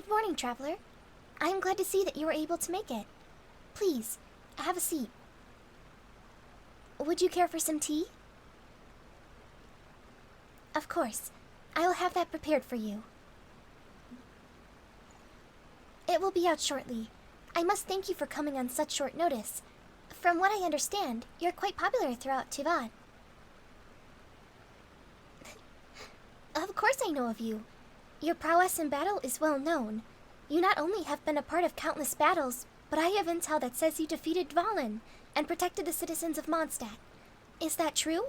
Good morning, traveler. I am glad to see that you were able to make it. Please, have a seat. Would you care for some tea? Of course. I will have that prepared for you. It will be out shortly. I must thank you for coming on such short notice. From what I understand, you're quite popular throughout Tivat. Of course I know of you. Your prowess in battle is well known. You not only have been a part of countless battles, but I have intel that says you defeated Dvalin and protected the citizens of Mondstadt. Is that true?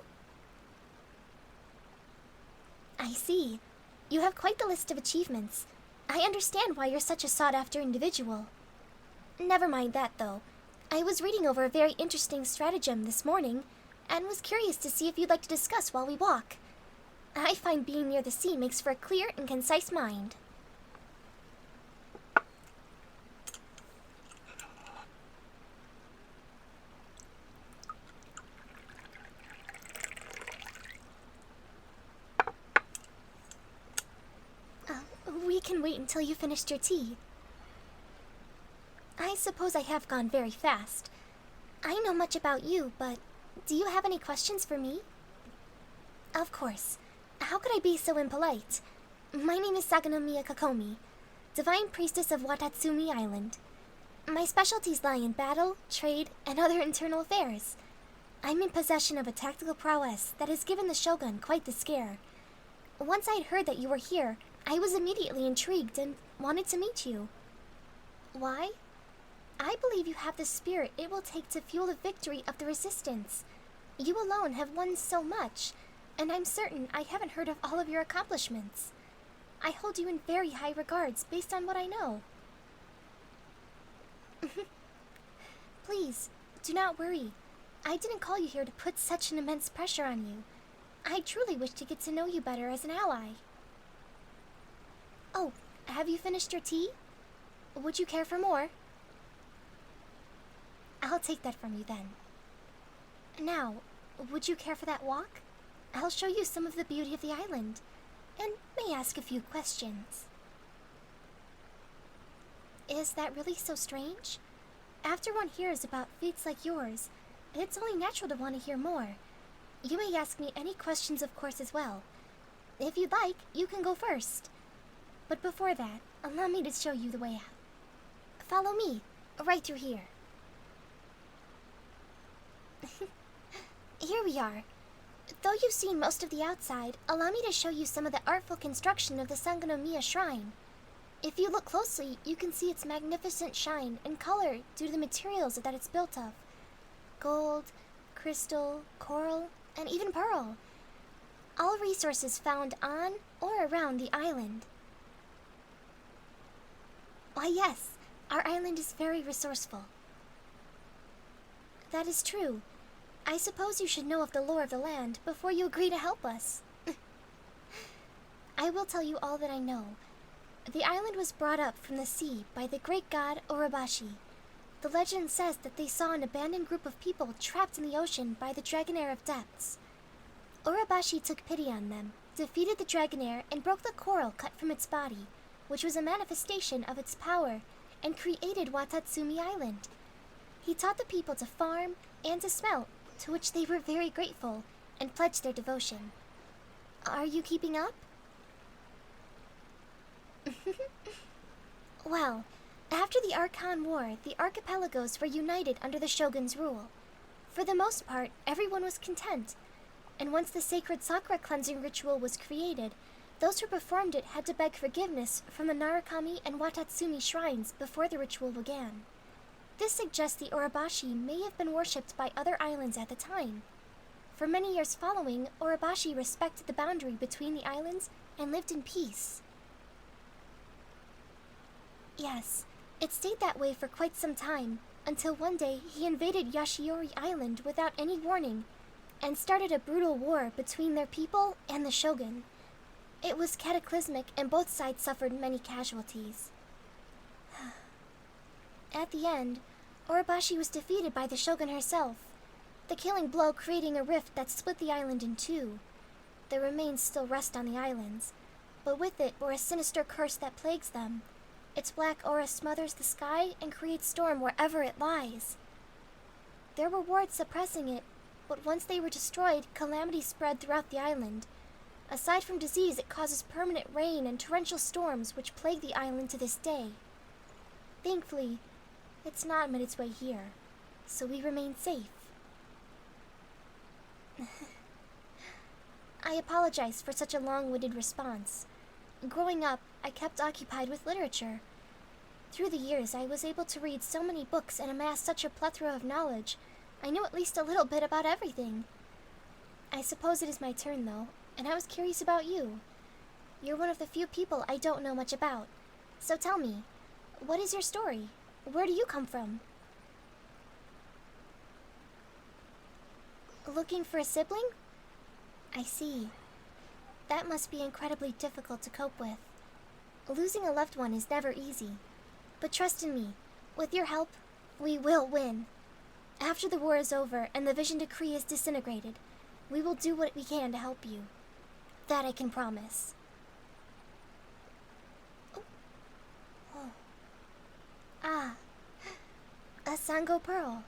I see. You have quite the list of achievements. I understand why you're such a sought-after individual. Never mind that, though. I was reading over a very interesting stratagem this morning, and was curious to see if you'd like to discuss while we walk. I find being near the sea makes for a clear and concise mind. We can wait until you finished your tea. I suppose I have gone very fast. I know much about you, but do you have any questions for me? Of course. How could I be so impolite? My name is Saganomiya Kokomi, Divine Priestess of Watatsumi Island. My specialties lie in battle, trade, and other internal affairs. I'm in possession of a tactical prowess that has given the Shogun quite the scare. Once I'd heard that you were here, I was immediately intrigued and wanted to meet you. Why? I believe you have the spirit it will take to fuel the victory of the resistance. You alone have won so much, and I'm certain I haven't heard of all of your accomplishments. I hold you in very high regards based on what I know. Please, do not worry. I didn't call you here to put such an immense pressure on you. I truly wish to get to know you better as an ally. Oh, have you finished your tea? Would you care for more? I'll take that from you then. Now, would you care for that walk? I'll show you some of the beauty of the island, and may ask a few questions. Is that really so strange? After one hears about feats like yours, it's only natural to want to hear more. You may ask me any questions, of course, as well. If you'd like, you can go first. But before that, allow me to show you the way out. Follow me, right through here. Here we are. Though you've seen most of the outside, allow me to show you some of the artful construction of the Sangonomiya Shrine. If you look closely, you can see its magnificent shine and color due to the materials that it's built of. Gold, crystal, coral, and even pearl. All resources found on or around the island. Why yes, our island is very resourceful. That is true. I suppose you should know of the lore of the land before you agree to help us. I will tell you all that I know. The island was brought up from the sea by the great god Urabashi. The legend says that they saw an abandoned group of people trapped in the ocean by the Dragonair of Depths. Urabashi took pity on them, defeated the Dragonair, and broke the coral cut from its body, which was a manifestation of its power, and created Watatsumi Island. He taught the people to farm and to smelt, to which they were very grateful, and pledged their devotion. Are you keeping up? Well, after the Archon War, the archipelagos were united under the shogun's rule. For the most part, everyone was content, and once the sacred Sakura cleansing ritual was created, those who performed it had to beg forgiveness from the Narukami and Watatsumi shrines before the ritual began. This suggests the Urabashi may have been worshipped by other islands at the time. For many years following, Urabashi respected the boundary between the islands and lived in peace. Yes, it stayed that way for quite some time, until one day he invaded Yashiori Island without any warning, and started a brutal war between their people and the shogun. It was cataclysmic, and both sides suffered many casualties. At the end, Urabashi was defeated by the shogun herself, the killing blow creating a rift that split the island in two. The remains still rest on the islands, but with it were a sinister curse that plagues them. Its black aura smothers the sky and creates storm wherever it lies. There were wards suppressing it, but once they were destroyed, calamity spread throughout the island. Aside from disease, it causes permanent rain and torrential storms which plague the island to this day. Thankfully, it's not made its way here, so we remain safe. I apologize for such a long-winded response. Growing up, I kept occupied with literature. Through the years, I was able to read so many books and amass such a plethora of knowledge. I knew at least a little bit about everything. I suppose it is my turn, though, and I was curious about you. You're one of the few people I don't know much about. So tell me, what is your story? Where do you come from? Looking for a sibling? I see. That must be incredibly difficult to cope with. Losing a loved one is never easy. But trust in me, with your help, we will win. After the war is over and the Vision Decree is disintegrated, we will do what we can to help you. That I can promise. Oh. Ah, a Sango Pearl.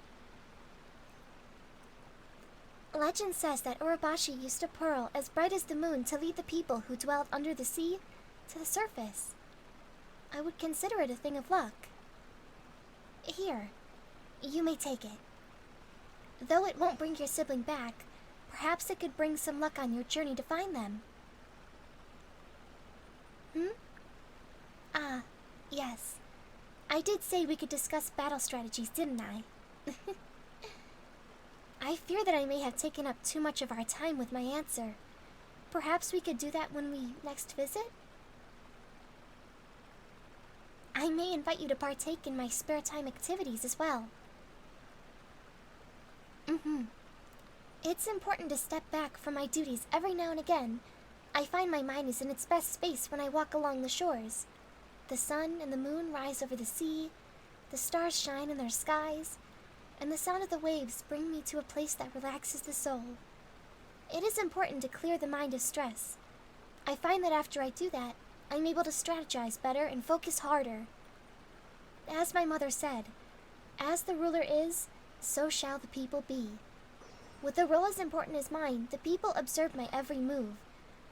Legend says that Urabashi used a pearl as bright as the moon to lead the people who dwelled under the sea to the surface. I would consider it a thing of luck. Here, you may take it. Though it won't bring your sibling back, perhaps it could bring some luck on your journey to find them. Ah, yes. I did say we could discuss battle strategies, didn't I? I fear that I may have taken up too much of our time with my answer. Perhaps we could do that when we next visit? I may invite you to partake in my spare time activities as well. It's important to step back from my duties every now and again. I find my mind is in its best space when I walk along the shores. The sun and the moon rise over the sea, the stars shine in their skies, and the sound of the waves bring me to a place that relaxes the soul. It is important to clear the mind of stress. I find that after I do that, I'm able to strategize better and focus harder. As my mother said, as the ruler is, so shall the people be. With a role as important as mine, the people observe my every move.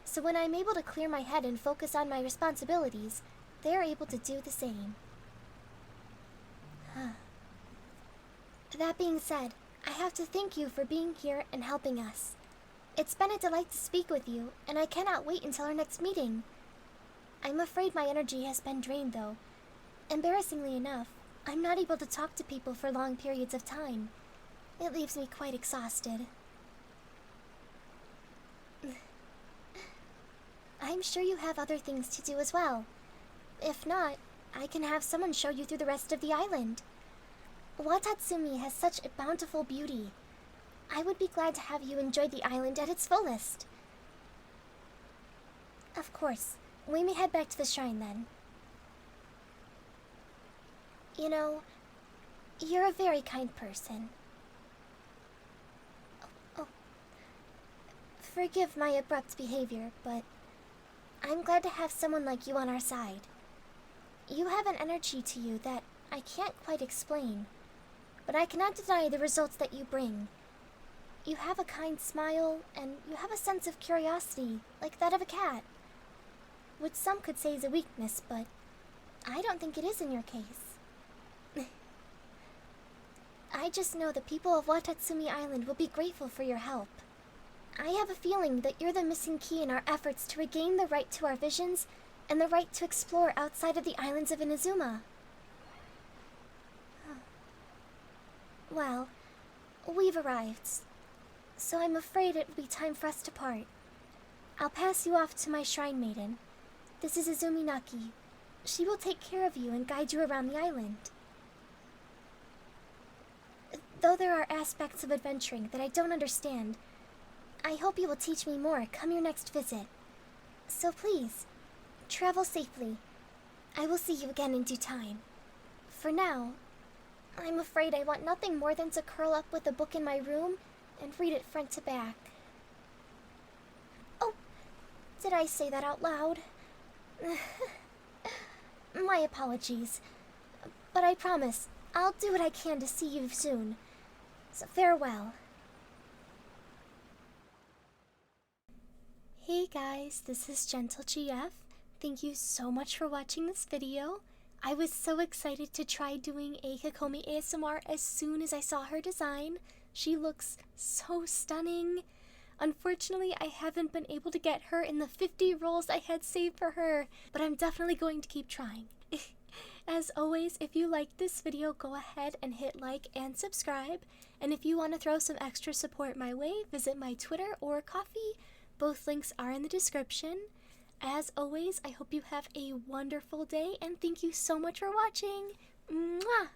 So when I'm able to clear my head and focus on my responsibilities, they are able to do the same. That being said, I have to thank you for being here and helping us. It's been a delight to speak with you, and I cannot wait until our next meeting. I'm afraid my energy has been drained, though. Embarrassingly enough, I'm not able to talk to people for long periods of time. It leaves me quite exhausted. I'm sure you have other things to do as well. If not, I can have someone show you through the rest of the island. Watatsumi has such a bountiful beauty. I would be glad to have you enjoy the island at its fullest. Of course, we may head back to the shrine then. You know, you're a very kind person. Oh. Forgive my abrupt behavior, but I'm glad to have someone like you on our side. You have an energy to you that I can't quite explain, but I cannot deny the results that you bring. You have a kind smile, and you have a sense of curiosity, like that of a cat. Which some could say is a weakness, but I don't think it is in your case. I just know the people of Watatsumi Island will be grateful for your help. I have a feeling that you're the missing key in our efforts to regain the right to our visions and the right to explore outside of the islands of Inazuma. Well, we've arrived, so I'm afraid it will be time for us to part. I'll pass you off to my shrine maiden. This is Izumi Naki. She will take care of you and guide you around the island. Though there are aspects of adventuring that I don't understand, I hope you will teach me more come your next visit. So please, travel safely. I will see you again in due time. For now, I'm afraid I want nothing more than to curl up with a book in my room and read it front to back. Oh, did I say that out loud? My apologies. But I promise, I'll do what I can to see you soon. So farewell. Hey guys, this is Gentle GF. Thank you so much for watching this video. I was so excited to try doing a Kokomi ASMR as soon as I saw her design. She looks so stunning. Unfortunately, I haven't been able to get her in the 50 rolls I had saved for her, but I'm definitely going to keep trying. As always, if you liked this video, go ahead and hit like and subscribe. And if you want to throw some extra support my way, visit my Twitter or Ko-fi. Both links are in the description. As always, I hope you have a wonderful day, and thank you so much for watching. Mwah!